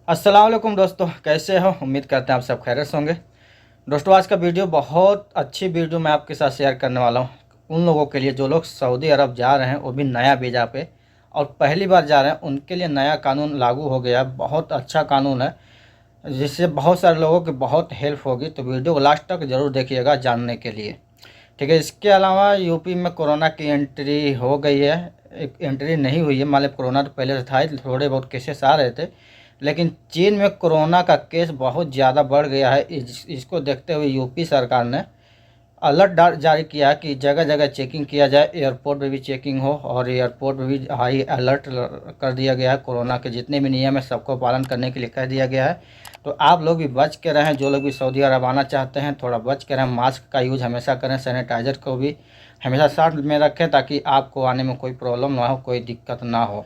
अस्सलाम वालेकुम दोस्तों, कैसे हो? उम्मीद करते हैं आप सब खैरियत से होंगे। दोस्तों, आज का वीडियो बहुत अच्छी वीडियो मैं आपके साथ शेयर करने वाला हूँ उन लोगों के लिए जो लोग सऊदी अरब जा रहे हैं, वो भी नया वीज़ा पे, और पहली बार जा रहे हैं। उनके लिए नया कानून लागू हो गया है, बहुत अच्छा कानून है जिससे बहुत सारे लोगों की बहुत हेल्प होगी। तो वीडियो को लास्ट तक ज़रूर देखिएगा जानने के लिए, ठीक है। इसके अलावा यूपी में कोरोना की एंट्री हो गई है, एक एंट्री नहीं हुई है, मान लो कोरोना तो पहले से था ही, थोड़े बहुत केसेस आ रहे थे, लेकिन चीन में कोरोना का केस बहुत ज़्यादा बढ़ गया है। इसको देखते हुए यूपी सरकार ने अलर्ट जारी किया कि जगह जगह चेकिंग किया जाए, एयरपोर्ट पे भी चेकिंग हो, और एयरपोर्ट पे भी हाई अलर्ट कर दिया गया है। कोरोना के जितने भी नियम है सबको पालन करने के लिए कह दिया गया है। तो आप लोग भी बच के रहें, जो लोग भी सऊदी अरब आना चाहते हैं थोड़ा बच के रहें, मास्क का यूज़ हमेशा करें, सैनिटाइज़र को भी हमेशा साथ में रखें ताकि आपको आने में कोई प्रॉब्लम ना हो, कोई दिक्कत ना हो,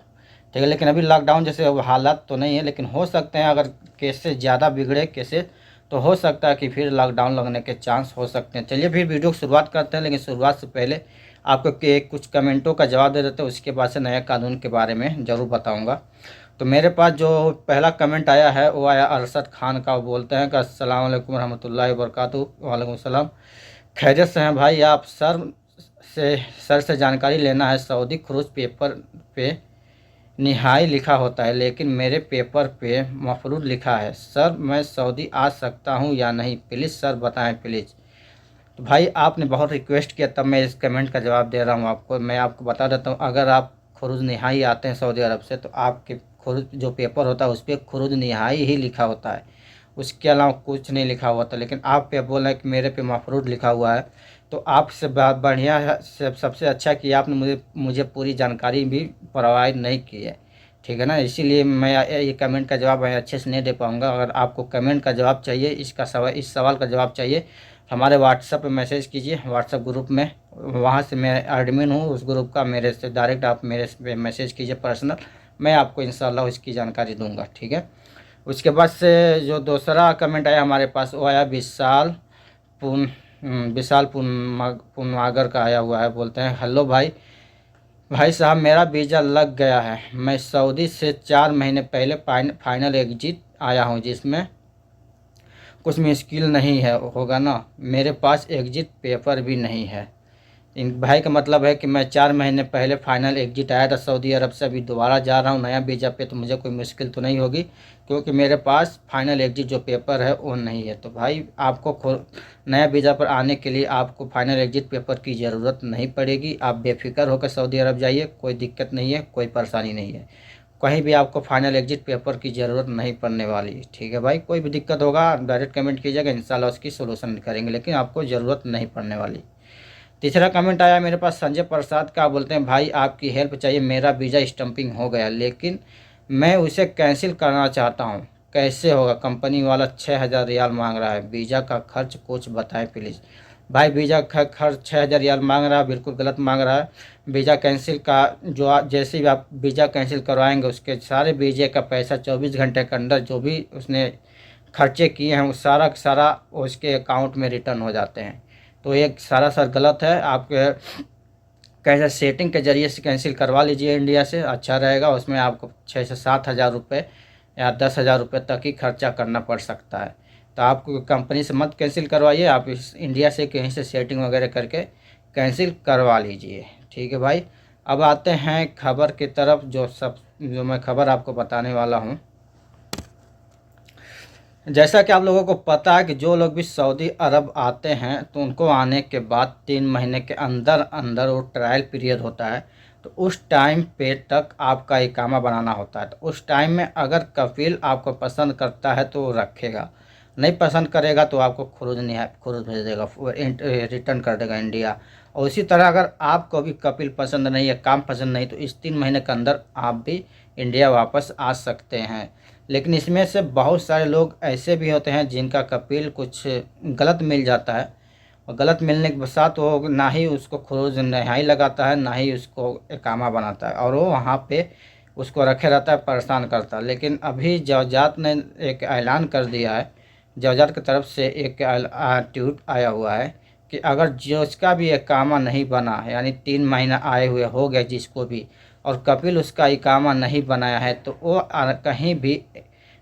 ठीक है। लेकिन अभी लॉकडाउन जैसे हालात तो नहीं है, लेकिन हो सकते हैं अगर केसेस ज़्यादा बिगड़े केसेस तो हो सकता है कि फिर लॉकडाउन लगने के चांस हो सकते हैं। चलिए फिर वीडियो की शुरुआत करते हैं, लेकिन शुरुआत से पहले आपको के कुछ कमेंटों का जवाब दे देते हैं, उसके बाद से नए कानून के बारे में ज़रूर बताऊंगा। तो मेरे पास जो पहला कमेंट आया है वो आया अरशद खान का। वो बोलते हैं कि अस्सलाम वालेकुम रहमतुल्लाहि व बरकातुहू। वालेकुम सलाम। खैरियत से हैं भाई आप? से सर से जानकारी लेना है। सऊदी खुरूज पेपर पे निहाई लिखा होता है, लेकिन मेरे पेपर पे मफरूज लिखा है। सर मैं सऊदी आ सकता हूँ या नहीं, प्लीज़ सर बताएं प्लीज़। तो भाई आपने बहुत रिक्वेस्ट किया तब मैं इस कमेंट का जवाब दे रहा हूँ आपको। मैं आपको बता देता हूँ, अगर आप खुरूज निहाई आते हैं सऊदी अरब से तो आपके खुरूज जो पेपर होता है उस पर खुरूज निहाई ही लिखा होता है, उसके अलावा कुछ नहीं लिखा हुआ था। लेकिन आप पे बोल रहे हैं कि मेरे पे मफरूज लिखा हुआ है, तो आपसे बढ़िया है, सबसे अच्छा कि आपने मुझे मुझे पूरी जानकारी भी प्रोवाइड नहीं की है, ठीक है ना। इसीलिए मैं ये कमेंट का जवाब मैं अच्छे से नहीं दे पाऊँगा। अगर आपको कमेंट का जवाब चाहिए, इस सवाल का जवाब चाहिए, हमारे व्हाट्सएप पे मैसेज कीजिए, व्हाट्सएप ग्रुप में, वहाँ से मैं एडमिन हूँ उस ग्रुप का, मेरे से डायरेक्ट आप मेरे पे मैसेज कीजिए पर्सनल, मैं आपको इंशाल्लाह इसकी जानकारी दूंगा, ठीक है। उसके बाद से जो दूसरा कमेंट आया हमारे पास वो आया विशाल पुनमागर का आया हुआ है। बोलते हैं हेलो भाई, भाई साहब मेरा वीज़ा लग गया है। मैं सऊदी से 4 महीने पहले फाइनल एग्जिट आया हूँ, जिसमें कुछ मुश्किल नहीं है होगा ना। मेरे पास एग्जिट पेपर भी नहीं है। इन भाई का मतलब है कि मैं 4 महीने पहले फाइनल एग्जिट आया था सऊदी अरब से, अभी दोबारा जा रहा हूँ नया वीज़ा पे, तो मुझे कोई मुश्किल तो नहीं होगी क्योंकि मेरे पास फाइनल एग्जिट जो पेपर है वो नहीं है। तो भाई आपको नया वीज़ा पर आने के लिए आपको फाइनल एग्जिट पेपर की ज़रूरत नहीं पड़ेगी। आप बेफिक्र होकर सऊदी अरब जाइए, कोई दिक्कत नहीं है, कोई परेशानी नहीं है, कहीं भी आपको फाइनल एग्जिट पेपर की ज़रूरत नहीं पड़ने वाली, ठीक है भाई। कोई भी दिक्कत होगा डायरेक्ट कमेंट कीजिएगा, इंशाल्लाह उसकी सोल्यूशन करेंगे, लेकिन आपको ज़रूरत नहीं पड़ने वाली। तीसरा कमेंट आया मेरे पास संजय प्रसाद का। बोलते हैं भाई आपकी हेल्प चाहिए, मेरा वीज़ा स्टम्पिंग हो गया लेकिन मैं उसे कैंसिल करना चाहता हूँ, कैसे होगा? कंपनी वाला 6,000 रियाल मांग रहा है, वीज़ा का खर्च कुछ बताएं प्लीज़। भाई वीज़ा का खर्च 6,000 रियाल मांग रहा है, बिल्कुल गलत मांग रहा है। वीज़ा कैंसिल का जो जैसे भी आप वीज़ा कैंसिल करवाएंगे उसके सारे वीज़े का पैसा 24 घंटे के अंदर जो भी उसने खर्चे किए हैं वो सारा सारा उसके अकाउंट में रिटर्न हो जाते हैं। तो ये सारा सर गलत है। आप कैसे सेटिंग के ज़रिए से कैंसिल करवा लीजिए इंडिया से, अच्छा रहेगा। उसमें आपको 6 से 7 हज़ार रुपये या 10 हज़ार रुपये तक ही खर्चा करना पड़ सकता है। तो आप कंपनी से मत कैंसिल करवाइए, आप इस इंडिया से कहीं से सेटिंग वगैरह करके कैंसिल करवा लीजिए, ठीक है भाई। अब आते हैं खबर की तरफ, जो मैं खबर आपको बताने वाला हूँ। जैसा कि आप लोगों को पता है कि जो लोग भी सऊदी अरब आते हैं तो उनको आने के बाद 3 महीने के अंदर अंदर वो ट्रायल पीरियड होता है, तो उस टाइम पे तक आपका इकामा बनाना होता है। तो उस टाइम में अगर कफील आपको पसंद करता है तो वो रखेगा, नहीं पसंद करेगा तो आपको खुरूज भेज देगा, रिटर्न कर देगा इंडिया। और इसी तरह अगर आपको भी कपिल पसंद नहीं है, काम पसंद नहीं, तो इस 3 महीने के अंदर आप भी इंडिया वापस आ सकते हैं। लेकिन इसमें से बहुत सारे लोग ऐसे भी होते हैं जिनका कपिल कुछ गलत मिल जाता है, और गलत मिलने के साथ वो ना ही उसको खुरूज नहाई लगाता है, ना ही उसको इकामा बनाता है, और वो वहाँ पे उसको रखे रहता है, परेशान करता है। लेकिन अभी जवजात ने एक ऐलान कर दिया है, जवजात की तरफ से एक ट्वीट आया हुआ है कि अगर जिसका भी इकामा नहीं बना, यानी 3 महीना आए हुए हो गया जिसको भी, और कपिल उसका इकामा नहीं बनाया है, तो वो कहीं भी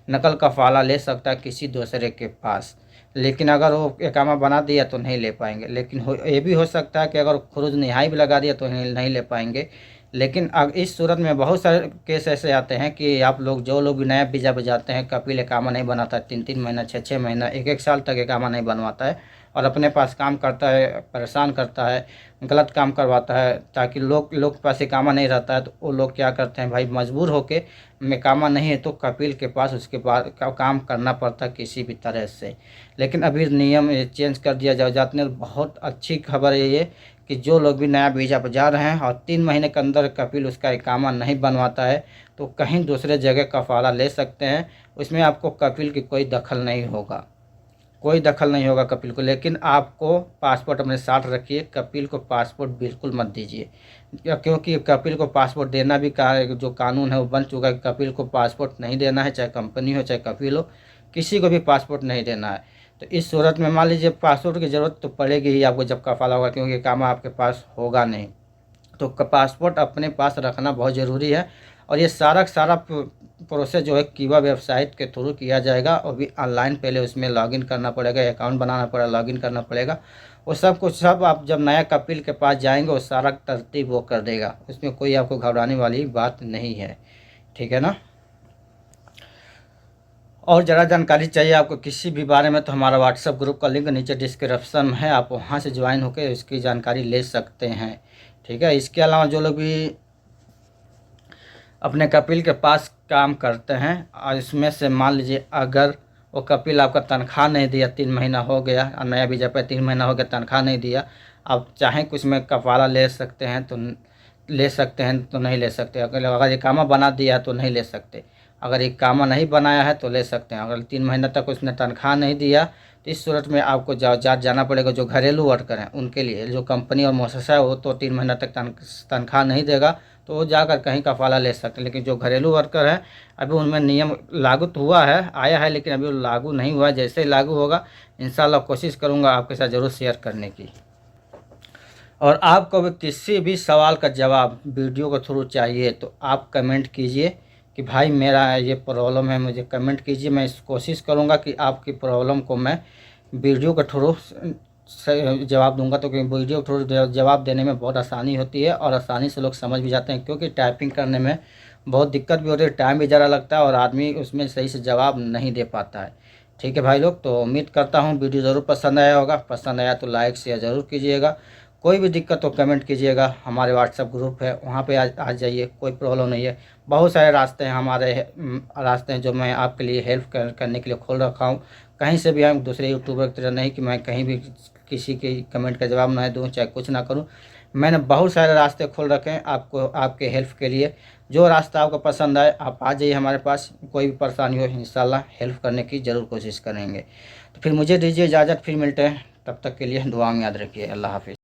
नकल कफ़ाला ले सकता है किसी दूसरे के पास, लेकिन अगर वो इकामा बना दिया तो नहीं ले पाएंगे। लेकिन ये भी हो सकता है कि अगर खुरूज नहाई भी लगा दिया तो नहीं ले पाएंगे। लेकिन अब इस सूरत में बहुत सारे केस ऐसे आते हैं कि आप लोग जो लोग भी नया वीज़ा बजाते हैं, कपिल इकामा नहीं बनाता, 3-3 महीना 6-6 महीना 1-1 साल तक इकामा नहीं बनवाता है और अपने पास काम करता है, परेशान करता है, गलत काम करवाता है, ताकि लोग के पास इकामा नहीं रहता है। तो वो लोग क्या करते हैं भाई, मजबूर होके इकामा नहीं है तो कपिल के पास उसके बाद काम करना पड़ता है किसी भी तरह से। लेकिन अभी नियम चेंज कर दिया जाता है। बहुत अच्छी खबर है ये कि जो लोग भी नया वीज़ा पर जा रहे हैं और 3 महीने के अंदर कपिल उसका इकामा नहीं बनवाता है तो कहीं दूसरे जगह कफ़ाला ले सकते हैं। उसमें आपको कपिल की कोई दखल नहीं होगा, कोई दखल नहीं होगा कपिल को। लेकिन आपको पासपोर्ट अपने साथ रखिए, कपिल को पासपोर्ट बिल्कुल मत दीजिए, क्योंकि कपिल को पासपोर्ट देना भी जो कानून है वो बन चुका है कि कपिल को पासपोर्ट नहीं देना है, चाहे कंपनी हो चाहे कपिल हो, किसी को भी पासपोर्ट नहीं देना है। तो इस सूरत में मान लीजिए पासपोर्ट की ज़रूरत तो पड़ेगी ही आपको जब कफ़ाला होगा, क्योंकि काम आपके पास होगा नहीं। तो पासपोर्ट अपने पास रखना बहुत ज़रूरी है। और ये सारा प्रोसेस जो है कीवा वेबसाइट के थ्रू किया जाएगा, और भी ऑनलाइन पहले उसमें लॉगिन करना पड़ेगा, अकाउंट बनाना पड़ेगा, लॉगिन करना पड़ेगा। वो सब कुछ आप जब नया कपिल के पास जाएंगे वो सारा तरतीब वो कर देगा, उसमें कोई आपको घबराने वाली बात नहीं है, ठीक है ना। और ज़रा जानकारी चाहिए आपको किसी भी बारे में तो हमारा व्हाट्सएप ग्रुप का लिंक नीचे डिस्क्रिप्शन में है, आप वहाँ से ज्वाइन होकर इसकी जानकारी ले सकते हैं, ठीक है। इसके अलावा जो लोग भी अपने कपिल के पास काम करते हैं और इसमें से मान लीजिए अगर वो कपिल आपका तनख्वाह नहीं दिया, 3 महीना हो गया और नया वीज़ा पे 3 महीना हो गया तनख्वाह नहीं दिया, आप चाहें कुछ में कफ़ाला ले सकते हैं तो ले सकते हैं, तो नहीं ले सकते। अगर इकामा बना दिया तो नहीं ले सकते, अगर इकामा नहीं बनाया है तो ले सकते हैं। अगर 3 महीना तक उसने तनख्वाह नहीं दिया तो इस सूरत में आपको जाना पड़ेगा। जो घरेलू वर्कर हैं उनके लिए, जो कंपनी और मुअस्ससा है वो तो 3 महीना तक तनख्वाह नहीं देगा तो वो जाकर कहीं कफ़ाला ले सकते हैं। लेकिन जो घरेलू वर्कर हैं अभी उनमें नियम लागू तो हुआ है, आया है, लेकिन अभी वो लागू नहीं हुआ है। जैसे ही लागू होगा इंशाल्लाह कोशिश करूँगा आपके साथ ज़रूर शेयर करने की। और आपको भी किसी भी सवाल का जवाब वीडियो के थ्रू चाहिए तो आप कमेंट कीजिए कि भाई मेरा ये प्रॉब्लम है, मुझे कमेंट कीजिए। मैं कोशिश करूँगा कि आपकी प्रॉब्लम को मैं वीडियो के थ्रू जवाब दूंगा। तो क्योंकि वीडियो के थ्रू जवाब देने में बहुत आसानी होती है और आसानी से लोग समझ भी जाते हैं, क्योंकि टाइपिंग करने में बहुत दिक्कत भी होती है, टाइम भी ज़्यादा लगता है और आदमी उसमें सही से जवाब नहीं दे पाता है, ठीक है भाई लोग। तो उम्मीद करता हूँ वीडियो ज़रूर पसंद आया होगा, पसंद आया तो लाइक शेयर ज़रूर कीजिएगा। कोई भी दिक्कत हो कमेंट कीजिएगा, हमारे व्हाट्सएप ग्रुप है वहाँ पे आ जाइए, कोई प्रॉब्लम नहीं है। बहुत सारे रास्ते हैं, हमारे रास्ते हैं जो मैं आपके लिए हेल्प करने के लिए खोल रखा हूँ। कहीं से भी हम दूसरे यूट्यूबर की तरह नहीं कि मैं कहीं भी किसी के कमेंट का जवाब ना दूँ चाहे कुछ ना करूँ। मैंने बहुत सारे रास्ते खोल रखे हैं आपको, आपके हेल्प के लिए। जो रास्ता आपको पसंद आए आप आ जाइए हमारे पास, कोई भी परेशानी हो इंशाल्लाह हेल्प करने की ज़रूर कोशिश करेंगे। तो फिर मुझे दीजिए इजाज़त, फिर मिलते हैं, तब तक के लिए दुआ में याद रखिए। अल्लाह हाफिज़।